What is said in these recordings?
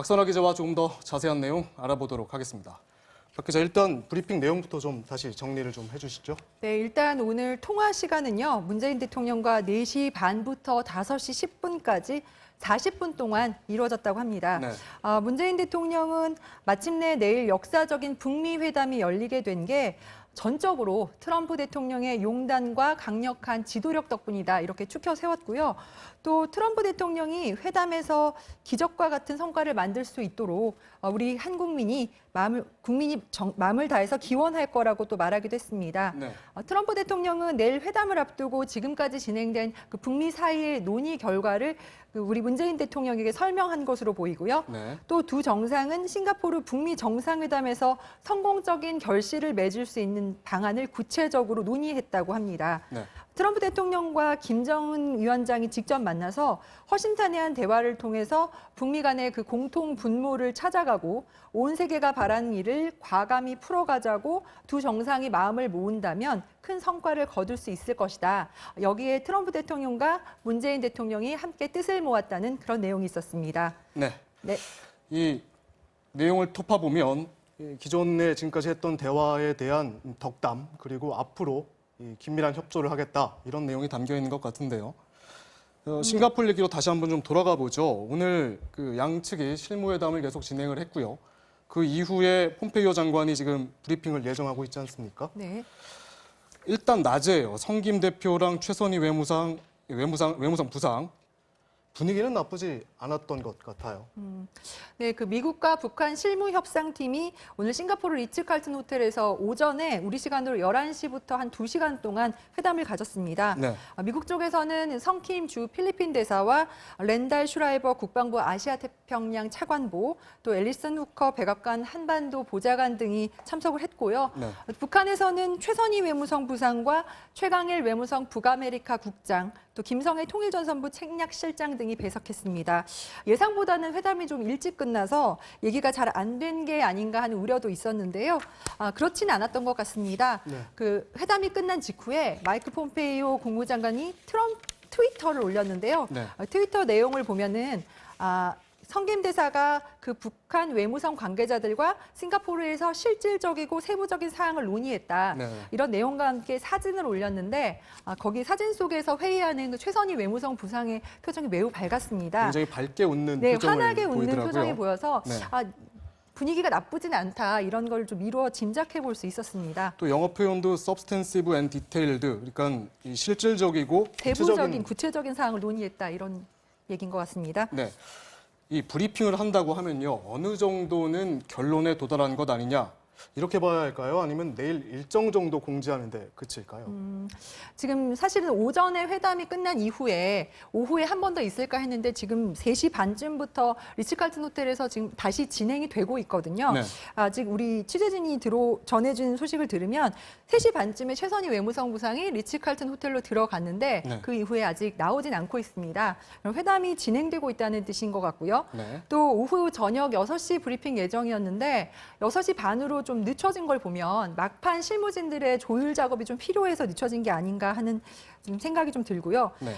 박선아 기자와 조금 더 자세한 내용 알아보도록 하겠습니다. 박 기자, 일단 브리핑 내용부터 좀 다시 정리를 좀 해주시죠. 네, 일단 오늘 통화 시간은요. 문재인 대통령과 4시 반부터 5시 10분까지 40분 동안 이루어졌다고 합니다. 네. 문재인 대통령은 마침내 내일 역사적인 북미 회담이 열리게 된 게 전적으로 트럼프 대통령의 용단과 강력한 지도력 덕분이다, 이렇게 추켜 세웠고요. 또 트럼프 대통령이 회담에서 기적과 같은 성과를 만들 수 있도록 우리 한 국민이 마음을 다해서 기원할 거라고 또 말하기도 했습니다. 네. 트럼프 대통령은 내일 회담을 앞두고 지금까지 진행된 그 북미 사이의 논의 결과를 우리 문재인 대통령에게 설명한 것으로 보이고요. 네. 또 두 정상은 싱가포르 북미 정상회담에서 성공적인 결실을 맺을 수 있는 방안을 구체적으로 논의했다고 합니다. 네. 트럼프 대통령과 김정은 위원장이 직접 만나서 허심탄회한 대화를 통해서 북미 간의 그 공통 분모를 찾아가고 온 세계가 바라는 일을 과감히 풀어가자고 두 정상이 마음을 모은다면 큰 성과를 거둘 수 있을 것이다. 여기에 트럼프 대통령과 문재인 대통령이 함께 뜻을 모았다는 그런 내용이 있었습니다. 네. 네. 이 내용을 톱어보면 기존에 지금까지 했던 대화에 대한 덕담, 그리고 앞으로 긴밀한 협조를 하겠다, 이런 내용이 담겨 있는 것 같은데요. 싱가포르 얘기로 다시 한번 좀 돌아가 보죠. 오늘 그 양측이 실무회담을 계속 진행을 했고요. 그 이후에 폼페이오 장관이 지금 브리핑을 예정하고 있지 않습니까? 네. 일단 낮에요. 성김 대표랑 최선희 외무성 부상, 분위기는 나쁘지 않았던 것 같아요. 네, 그 미국과 북한 실무협상팀이 오늘 싱가포르 리츠칼튼 호텔에서 오전에 우리 시간으로 11시부터 한 2시간 동안 회담을 가졌습니다. 네. 미국 쪽에서는 성킴 주 필리핀 대사와 렌달 슈라이버 국방부 아시아 태평양 차관보, 또 앨리슨 후커 백악관 한반도 보좌관 등이 참석을 했고요. 네. 북한에서는 최선희 외무성 부상과 최강일 외무성 북아메리카 국장, 또 김성애 통일전선부 책략실장 등이 배석했습니다. 예상보다는 회담이 좀 일찍 끝나서 얘기가 잘 안 된 게 아닌가 하는 우려도 있었는데요. 그렇지는 않았던 것 같습니다. 네. 그 회담이 끝난 직후에 마이크 폼페이오 국무장관이 트위터를 올렸는데요. 네. 트위터 내용을 보면은 성김 대사가 그 북한 외무성 관계자들과 싱가포르에서 실질적이고 세부적인 사항을 논의했다. 네. 이런 내용과 함께 사진을 올렸는데 거기 사진 속에서 회의하는 그 최선희 외무성 부상의 표정이 매우 밝았습니다. 굉장히 밝게 웃는 네, 표정을 환하게 웃는 보이더라고요. 표정이 보여서 네. 분위기가 나쁘진 않다, 이런 걸 좀 미루어 짐작해 볼 수 있었습니다. 또 영어 표현도 substantive and detailed, 그러니까 이 실질적이고 구체적인 사항을 논의했다, 이런 얘기인 것 같습니다. 네. 이 브리핑을 한다고 하면요, 어느 정도는 결론에 도달한 것 아니냐, 이렇게 봐야 할까요? 아니면 내일 일정 정도 공지하는데 그칠까요? 지금 사실은 오전에 회담이 끝난 이후에 오후에 한 번 더 있을까 했는데 지금 3시 반쯤부터 리츠칼튼 호텔에서 지금 다시 진행이 되고 있거든요. 네. 아직 우리 취재진이 전해준 소식을 들으면 3시 반쯤에 최선희 외무성 부상이 리츠칼튼 호텔로 들어갔는데 네. 그 이후에 아직 나오진 않고 있습니다. 그럼 회담이 진행되고 있다는 뜻인 것 같고요. 네. 또 오후 저녁 6시 브리핑 예정이었는데 6시 반으로 좀 늦춰진 걸 보면 막판 실무진들의 조율 작업이 좀 필요해서 늦춰진 게 아닌가 하는 좀 생각이 좀 들고요. 네.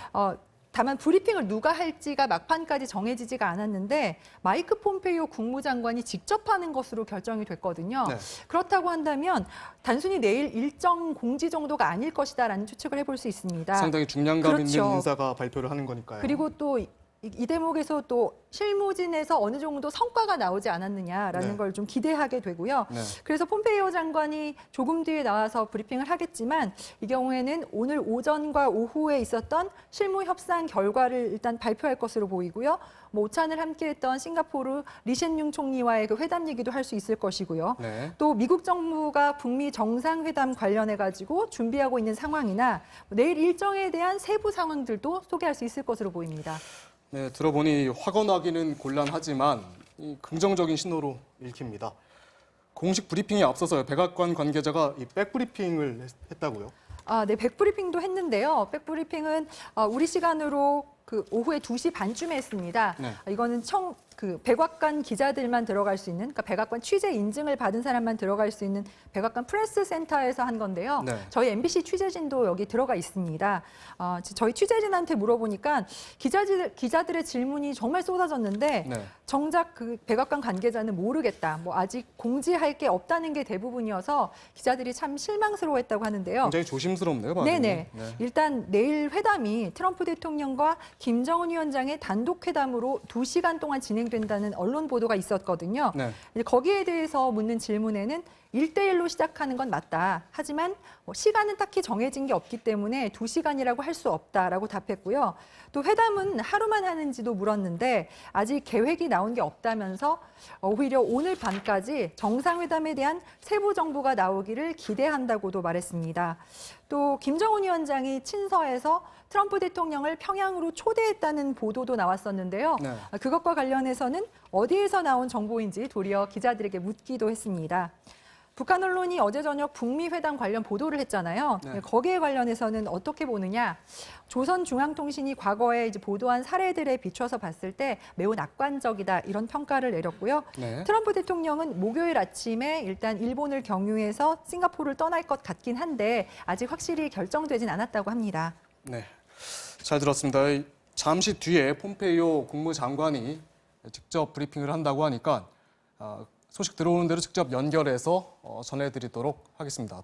다만 브리핑을 누가 할지가 막판까지 정해지지가 않았는데 마이크 폼페이오 국무장관이 직접 하는 것으로 결정이 됐거든요. 네. 그렇다고 한다면 단순히 내일 일정 공지 정도가 아닐 것이다라는 추측을 해볼 수 있습니다. 상당히 중량감 그렇죠. 있는 인사가 발표를 하는 거니까요. 그리고 또 이 대목에서 또 실무진에서 어느 정도 성과가 나오지 않았느냐라는 네. 걸 좀 기대하게 되고요. 네. 그래서 폼페이오 장관이 조금 뒤에 나와서 브리핑을 하겠지만 이 경우에는 오늘 오전과 오후에 있었던 실무 협상 결과를 일단 발표할 것으로 보이고요. 오찬을 함께했던 싱가포르 리셴융 총리와의 그 회담 얘기도 할 수 있을 것이고요. 네. 또 미국 정부가 북미 정상회담 관련해 가지고 준비하고 있는 상황이나 내일 일정에 대한 세부 상황들도 소개할 수 있을 것으로 보입니다. 네, 들어보니 확언하기는 곤란하지만 이 긍정적인 신호로 읽힙니다. 공식 브리핑에 앞서서요, 백악관 관계자가 이 백브리핑을 했다고요? 네, 백브리핑도 했는데요. 백브리핑은 우리 시간으로 그 오후에 2시 반쯤에 했습니다. 네. 이거는 그 백악관 기자들만 들어갈 수 있는, 그러니까 백악관 취재 인증을 받은 사람만 들어갈 수 있는 백악관 프레스 센터에서 한 건데요. 네. 저희 MBC 취재진도 여기 들어가 있습니다. 저희 취재진한테 물어보니까 기자들의 질문이 정말 쏟아졌는데 네. 정작 그 백악관 관계자는 모르겠다. 뭐 아직 공지할 게 없다는 게 대부분이어서 기자들이 참 실망스러워했다고 하는데요. 굉장히 조심스럽네요. 반응이. 네네. 네. 일단 내일 회담이 트럼프 대통령과 김정은 위원장의 단독 회담으로 2시간 동안 진행된다는 언론 보도가 있었거든요. 네. 이제 거기에 대해서 묻는 질문에는 1대1로 시작하는 건 맞다. 하지만 뭐 시간은 딱히 정해진 게 없기 때문에 2시간이라고 할 수 없다라고 답했고요. 또 회담은 하루만 하는지도 물었는데 아직 계획이 나온 게 없다면서 오히려 오늘 밤까지 정상회담에 대한 세부 정보가 나오기를 기대한다고도 말했습니다. 또 김정은 위원장이 친서에서 트럼프 대통령을 평양으로 초대했다는 보도도 나왔었는데요. 네. 그것과 관련해서는 어디에서 나온 정보인지 도리어 기자들에게 묻기도 했습니다. 북한 언론이 어제 저녁 북미 회담 관련 보도를 했잖아요. 네. 거기에 관련해서는 어떻게 보느냐? 조선중앙통신이 과거에 이제 보도한 사례들에 비춰서 봤을 때 매우 낙관적이다 이런 평가를 내렸고요. 네. 트럼프 대통령은 목요일 아침에 일단 일본을 경유해서 싱가포르를 떠날 것 같긴 한데 아직 확실히 결정되진 않았다고 합니다. 네. 잘 들었습니다. 잠시 뒤에 폼페이오 국무장관이 직접 브리핑을 한다고 하니까 소식 들어오는 대로 직접 연결해서 전해드리도록 하겠습니다.